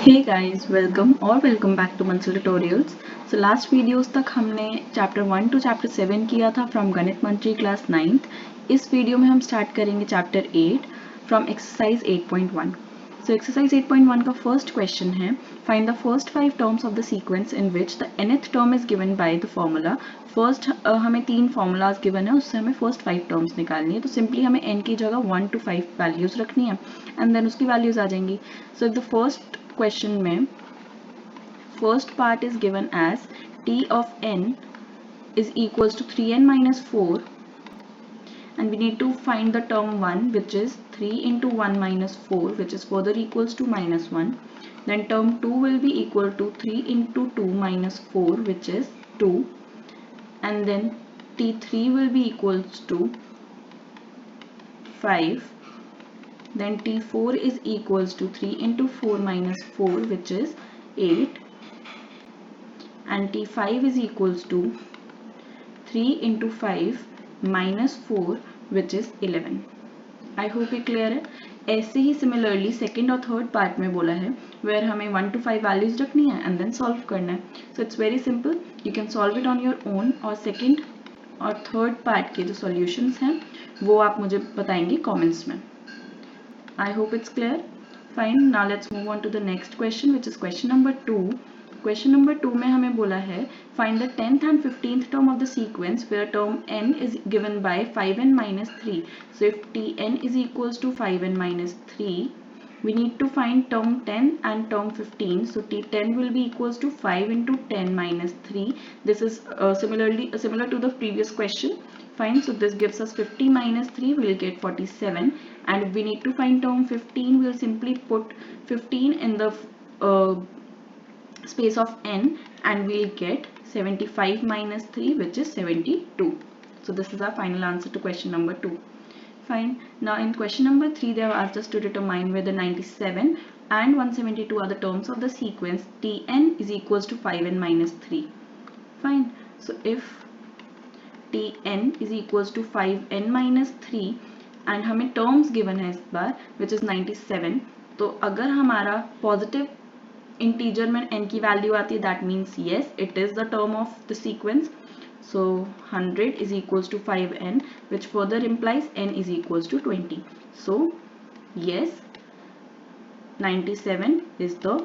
Hey guys, welcome back to Mansal Tutorials. So last videos तक हमने chapter 1 to chapter 7 किया था from गणित मंत्री क्लास 9th. इस वीडियो में हम स्टार्ट करेंगे chapter 8 from exercise 8.1. So exercise 8.1 का फर्स्ट क्वेश्चन है find the first 5 terms of the sequence in which the nth term is given by the formula. First हमें 3 फॉर्मूलाज गिवन है, उससे हमें फर्स्ट 5 टर्म्स निकालनी है. तो सिंपली हमें n की जगह 1 to 5 वैल्यूज रखनी है एंड देन उसकी वैल्यूज आ जाएंगी. सो द फर्स्ट क्वेश्चन में first part is given as t of n is equals to 3n minus 4 and we need to find the term 1 which is 3 into 1 minus 4 which is further equals to minus 1. Then term 2 will be equal to 3 into 2 minus 4 which is 2 and then t3 will be equals to 5. Then t4 is equals to 3 into 4 minus 4 which is 8 and t5 is equals to 3 into 5 minus 4 which is 11. I hope ये clear है. ऐसे ही similarly second और third part में बोला है where हमें 1 to 5 values रखनी है and then solve करना है. So it's very simple, you can solve it on your own और second और third part के जो solutions हैं वो आप मुझे बताएंगे comments में. I hope it's clear. Fine. Now let's move on to the next question, which is question number 2. Question number 2 में हमें बोला है find the 10th and 15th term of the sequence where term n is given by 5n minus 3. So if tn is equals to 5n minus 3, we need to find term 10 and term 15. So t10 will be equals to 5 into 10 minus 3. This is similar to the previous question. Fine. So this gives us 50 minus 3, we will get 47 and we need to find term 15. We will simply put 15 in the space of n and we will get 75 minus 3 which is 72. So this is our final answer to question number 2. Fine. Now in question number 3 they have asked us to determine whether 97 and 172 are the terms of the sequence tn is equals to 5n minus 3. Fine. So if tn is equals to 5n minus 3 and हमें terms given है इस बार which is 97. तो अगर हमारा positive integer में n की value आती है that means yes it is the term of the sequence. So 100 is equals to 5n which further implies n is equals to 20. So yes 97 is the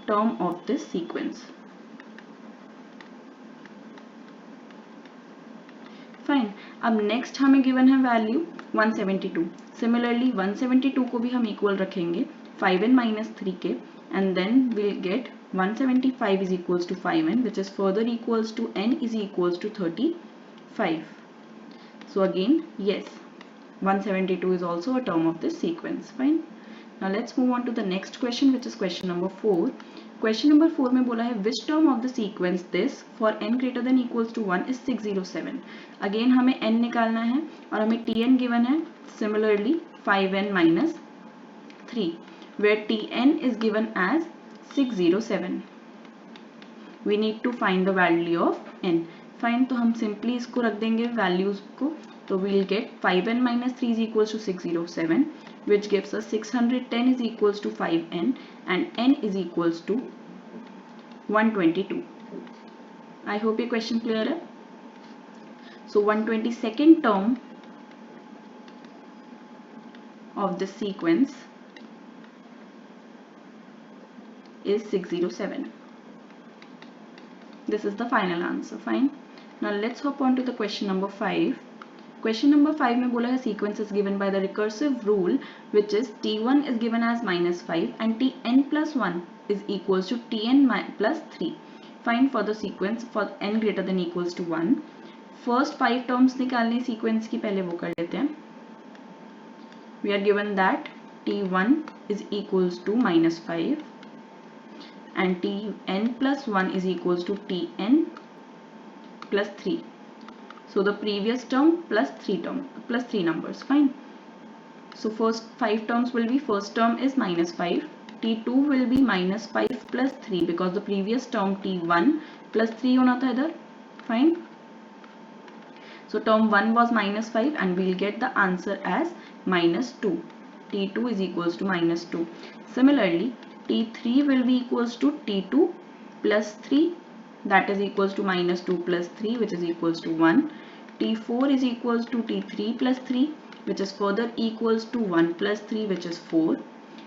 term of this sequence. Fine. अब next हमें given है value 172. Similarly 172 को भी हम equal रखेंगे 5n minus 3 के and then we'll get 175 is equals to 5n which is further equals to n is equals to 35. So again yes 172 is also a term of this sequence. Fine. Now let's move on to the next question which is question number 4. Question number 4 में बोला है which term of the sequence this for n greater than equals to 1 is 607. Again हमें n निकालना है और हमें tn given है similarly 5n minus 3 where tn is given as 607. We need to find the value of n. Fine. तो हम simply इसको रख देंगे values को. So we will get 5n minus 3 is equals to 607 which gives us 610 is equals to 5n and n is equals to 122. I hope ये question clear है. So 122nd term of the sequence is 607. This is the final answer. Fine. Now let's hop on to the question number 5. Question number 5 में बोला है sequence is given by the recursive rule which is t1 is given as minus 5 and tn plus 1 is equals to tn plus 3. Find for the sequence for n greater than equals to 1. First 5 terms निकालने sequence की पहले वो कर लेते हैं. We are given that t1 is equals to minus 5 and tn plus 1 is equals to tn plus 3. So the previous term plus 3 numbers. Fine. So first 5 terms will be first term is minus 5. t2 will be minus 5 plus 3 because the previous term t1 plus 3 होना था इधर. Fine. So term 1 was minus 5 and we will get the answer as minus 2. t2 is equals to minus 2. Similarly T3 will be equals to T2 plus 3, that is equals to minus 2 plus 3, which is equals to 1. T4 is equals to T3 plus 3, which is further equals to 1 plus 3, which is 4.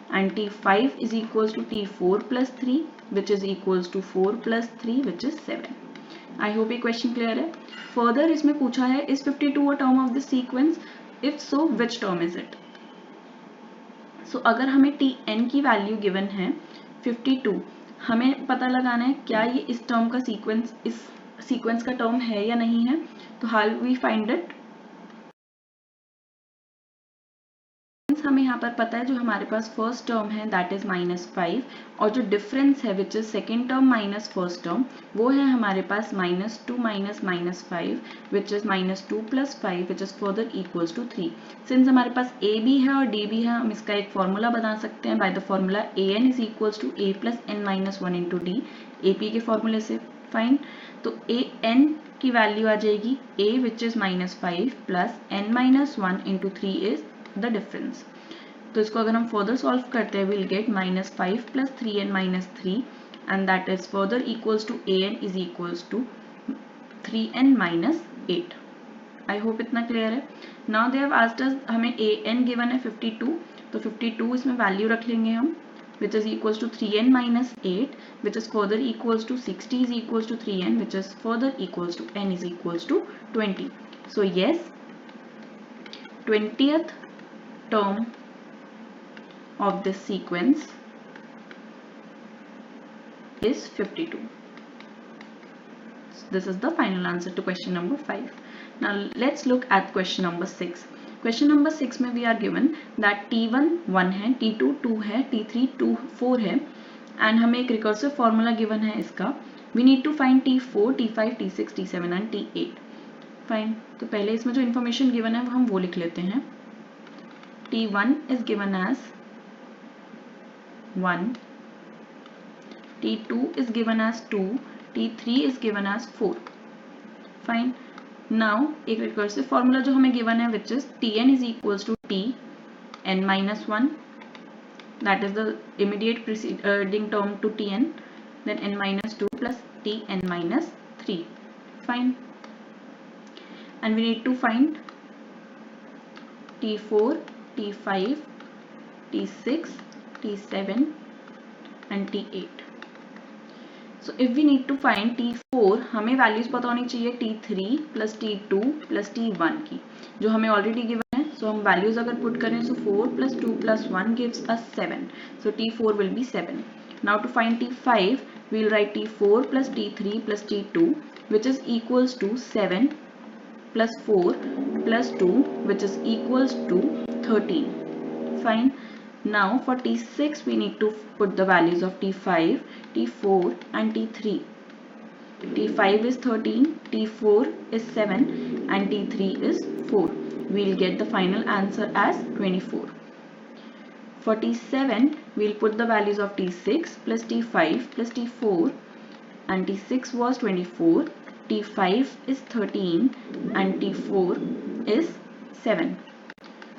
And T5 is equals to T4 plus 3, which is equals to 4 plus 3, which is 7. I hope ये question clear है. Further इसमें पूछा है is 52 a term of this sequence? If so, which term is it? So अगर हमें Tn की value given है 52, हमें पता लगाना है क्या ये इस टर्म का सीक्वेंस, इस सीक्वेंस का टर्म है या नहीं है. तो हाउ वी फाइंड इट? हमें यहाँ पर पता है जो हमारे पास फर्स्ट टर्म है दैट इज -5, और जो डिफरेंस है which is second term minus first term, वो है हमारे पास -2 minus -5 which is -2 + 5 which is further equals to 3. Since हमारे पास a भी है और d भी है, हम इसका एक फॉर्मूला बना सकते हैं by the formula an is equals to a + n - 1 into d, AP के फॉर्मूले से. फाइन. तो an की वैल्यू आ जाएगी a which is -5 plus n - 1 into 3 is the difference. तो इसको अगर हम फर्दर सॉल्व करते हैं will get -5 + 3n - 3 and that is further equals to an is equals to 3n - 8. I hope इतना क्लियर है. Now they have asked us, हमें an given है 52, तो 52 इसमें वैल्यू रख लेंगे हम which is equals to 3n - 8 which is further equals to 60 is equals to 3n which is further equals to n is equals to 20. So yes, 20th term of this sequence is 52. So this is the final answer to question number 5. Now let's look at question number 6. Question number 6 में we are given that T1 1 है, T2 2 है, T3 4 है and हमें एक recursive formula given है इसका. We need to find T4, T5, T6, T7 and T8. Fine. तो पहले इसमें जो information given है हम वो लिख लेते हैं. T1 is given as 1, T2 is given as 2, T3 is given as 4. Fine. Now एक recursive formula जो हमें given है which is Tn is equals to T n - 1, that is the immediate preceding term to Tn, then n - 2 plus Tn - 3. Fine. And we need to find T4, T5, T6, T7 and T8. So if we need to find T4, हमें values पता होनी चाहिए T3 plus T2 plus T1 की, जो हमें already given है. सो हम values अगर पुट करें सो 4 + 2 + 1 gives us 7. So T4 will be 7. Now to find T5, we will write T4 plus T3 plus T2 which is equals to 7 plus 4 plus 2 which is equals to 13. Fine. Now for T6 we need to put the values of T5, T4 and T3. T5 is 13, T4 is 7 and T3 is 4. We will get the final answer as 24. For T7 we will put the values of T6 plus T5 plus T4 and T6 was 24, T5 is 13 and T4 is 7.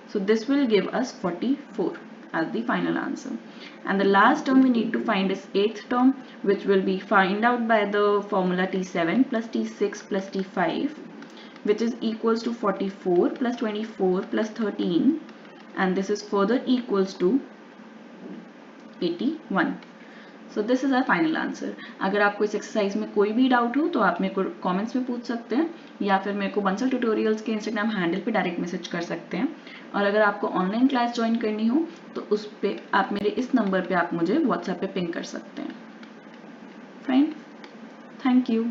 So this will give us 44 as the final answer. And the last term we need to find is 8th term, which will be find out by the formula T7 plus T6 plus T5, which is equals to 44 plus 24 plus 13, and this is further equals to 81. So this is our final answer. अगर आपको इस exercise में कोई भी doubt हो तो आप मेरे को कमेंट्स में पूछ सकते हैं या फिर मेरे को बंसल ट्यूटोरियल्स के इंस्टाग्राम हैंडल पे डायरेक्ट मैसेज कर सकते हैं. और अगर आपको ऑनलाइन क्लास ज्वाइन करनी हो तो उस पे आप मेरे इस नंबर पे आप मुझे व्हाट्सएप पे पिंग कर सकते हैं. फाइन. Thank you.